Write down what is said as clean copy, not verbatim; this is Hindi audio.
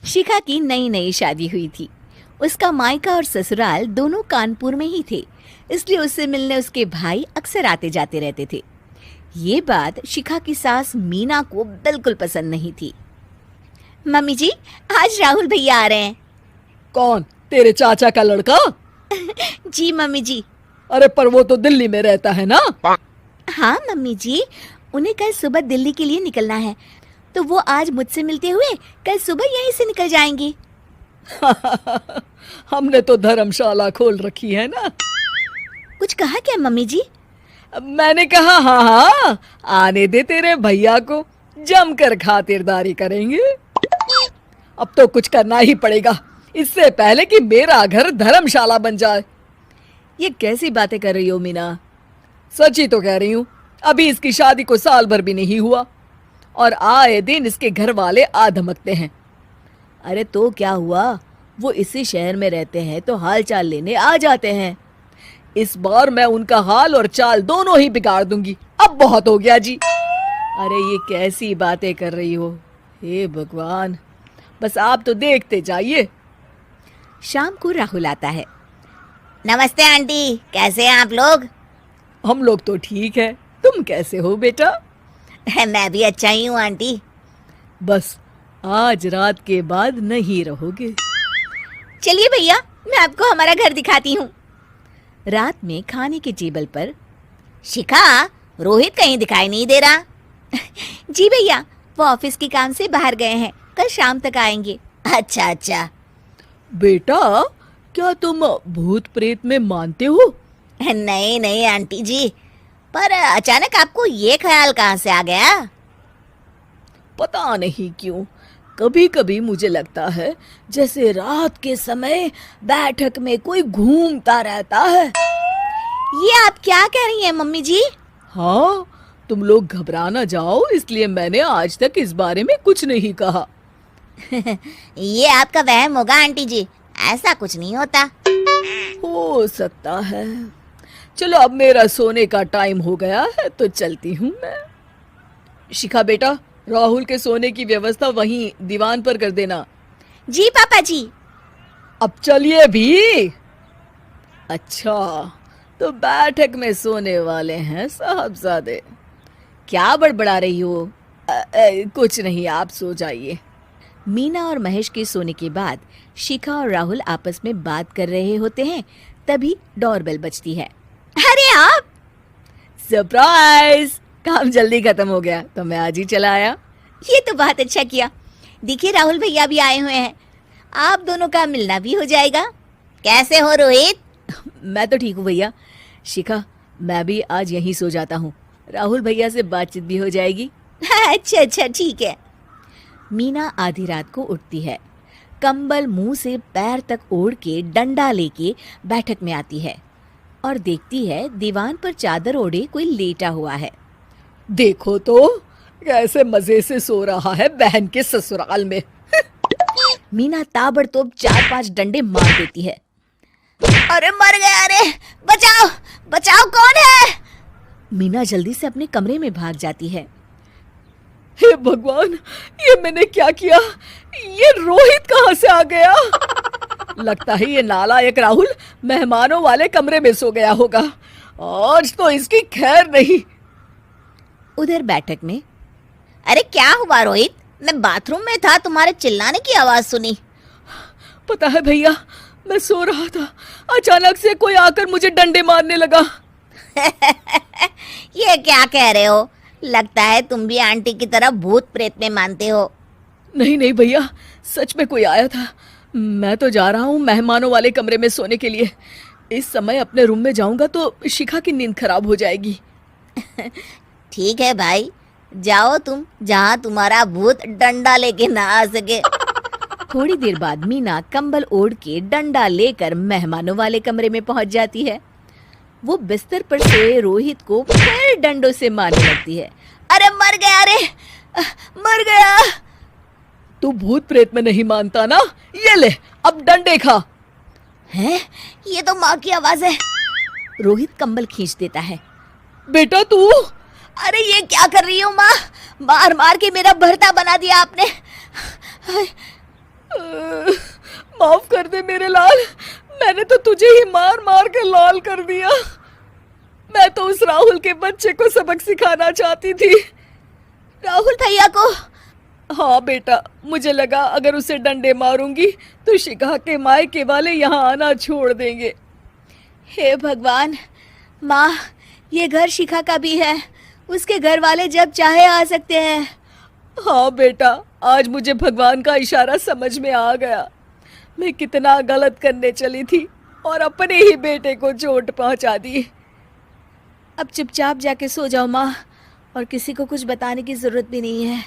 शिखा की नई नई शादी हुई थी। उसका मायका और ससुराल दोनों कानपुर में ही थे, इसलिए उससे मिलने उसके भाई अक्सर आते जाते रहते थे। ये बात शिखा की सास मीना को बिल्कुल पसंद नहीं थी। मम्मी जी, आज राहुल भैया आ रहे हैं। कौन, तेरे चाचा का लड़का? जी मम्मी जी। अरे पर वो तो दिल्ली में रहता है ना। हाँ मम्मी जी, उन्हें कल सुबह दिल्ली के लिए निकलना है, तो वो आज मुझसे मिलते हुए कल सुबह यहीं से निकल जाएंगे। हमने तो धर्मशाला खोल रखी है ना। कुछ कहा क्या मम्मी जी? मैंने कहा हाँ हाँ, आने दे तेरे भैया को, जमकर खातिरदारी करेंगे। अब तो कुछ करना ही पड़ेगा, इससे पहले कि मेरा घर धर्मशाला बन जाए। ये कैसी बातें कर रही हो मीना? सच ही तो कह रही हूँ। अभी इसकी शादी को साल भर भी नहीं हुआ और आए दिन इसके घर वाले आ धमकते हैं। अरे तो क्या हुआ, वो इसी शहर में रहते हैं तो हाल चाल लेने आ जाते हैं। इस बार मैं उनका हाल और चाल दोनों ही बिगाड़ दूंगी। अब बहुत हो गया जी। अरे ये कैसी बातें कर रही हो, हे भगवान, बस आप तो देखते जाइए। शाम को राहुल आता है। नमस्ते आंटी, कैसे हैं आप लोग? हम लोग तो ठीक है, तुम कैसे हो बेटा? मैं भी अच्छा ही हूँ आंटी। बस आज रात के बाद नहीं रहोगे। चलिए भैया, मैं आपको हमारा घर दिखाती हूँ। रात में खाने के टेबल पर शिखा, रोहित कहीं दिखाई नहीं दे रहा। जी भैया, वो ऑफिस के काम से बाहर गए हैं, कल शाम तक आएंगे। अच्छा अच्छा। बेटा, क्या तुम भूत प्रेत में मानते हो? नहीं नहीं आंटी जी, पर अचानक आपको ये ख्याल कहाँ से आ गया? पता नहीं क्यों, कभी कभी मुझे लगता है जैसे रात के समय बैठक में कोई घूमता रहता है। ये आप क्या कह रही हैं मम्मी जी? हाँ, तुम लोग घबरा ना जाओ, इसलिए मैंने आज तक इस बारे में कुछ नहीं कहा। ये आपका वहम होगा आंटी जी, ऐसा कुछ नहीं होता। हो सकता है। चलो अब मेरा सोने का टाइम हो गया है तो चलती हूँ मैं। शिखा बेटा, राहुल के सोने की व्यवस्था वहीं दीवान पर कर देना। जी पापा जी। अब चलिए भी। अच्छा, तो बैठक में सोने वाले हैं साहबजादे। क्या बड़बड़ा रही हो? कुछ नहीं, आप सो जाइए। मीना और महेश के सोने के बाद शिखा और राहुल आपस में बात कर रहे होते हैं, तभी डोरबेल बजती है। अरे आप! सरप्राइज! काम जल्दी खत्म हो गया तो मैं आज ही चला आया। ये तो बहुत अच्छा किया। देखिए राहुल भैया भी आए हुए हैं, आप दोनों का मिलना भी हो जाएगा। कैसे हो रोहित? मैं तो ठीक हूँ भैया। शिखा, मैं भी आज यहीं सो जाता हूँ, राहुल भैया से बातचीत भी हो जाएगी। अच्छा अच्छा, ठीक है। मीना आधी रात को उठती है, कंबल मुंह से पैर तक ओढ़ के डंडा लेके बैठक में आती है और देखती है दीवान पर चादर ओढ़े कोई लेटा हुआ है। देखो तो कैसे मजे से सो रहा है बहन के ससुराल में। मीना ताबड़तोड़ 4-5 डंडे मार देती है। अरे मर गया, अरे बचाओ बचाओ, कौन है? मीना जल्दी से अपने कमरे में भाग जाती है। हे भगवान, ये मैंने क्या किया? ये रोहित कहाँ से आ गया? लगता है ये नालायक राहुल मेहमानों वाले कमरे में सो गया होगा। आज तो इसकी खैर नहीं। उधर बैठक में, अरे क्या हुआ रोहित? मैं बाथरूम में था, तुम्हारे चिल्लाने की आवाज सुनी। पता है भैया, मैं सो रहा था, अचानक से कोई आकर मुझे डंडे मारने लगा। ये क्या कह रहे हो? लगता है तुम भी आंटी की तरह भूत प्रेत में मानते हो। नहीं नहीं भैया, सच में कोई आया था। मैं तो जा रहा हूँ मेहमानों वाले कमरे में सोने के लिए। इस समय अपने रूम में जाऊंगा तो शिखा की नींद खराब हो जाएगी। ठीक है भाई, जाओ तुम, जहाँ तुम्हारा भूत डंडा लेके ना आ सके। थोड़ी देर बाद मीना कंबल ओढ़ के डंडा लेकर मेहमानों वाले कमरे में पहुंच जाती है। वो बिस्तर पर सोए रोहित को फिर डंडों से मारने लगती है। अरे मर गया, अरे मर गया। तू भूत प्रेत में नहीं मानता ना? ये ले, अब डंडे खा। हैं? ये तो माँ की आवाज है। रोहित कंबल खींच देता है। बेटा तू! अरे ये क्या कर रही हो माँ? मार मार के मेरा भरता बना दिया आपने। माफ कर दे मेरे लाल, मैंने तो तुझे ही मार मार के लाल कर दिया। मैं तो उस राहुल के बच्चे को सबक सिखाना चाहती थी। राहुल भैया को? हाँ बेटा, मुझे लगा अगर उसे डंडे मारूंगी तो शिखा के मायके वाले यहाँ आना छोड़ देंगे। हे भगवान, माँ, ये घर शिखा का भी है, उसके घर वाले जब चाहे आ सकते हैं। हाँ बेटा, आज मुझे भगवान का इशारा समझ में आ गया। मैं कितना गलत करने चली थी और अपने ही बेटे को चोट पहुंचा दी। अब चुपचाप जाके सो जाओ माँ, और किसी को कुछ बताने की जरूरत भी नहीं है।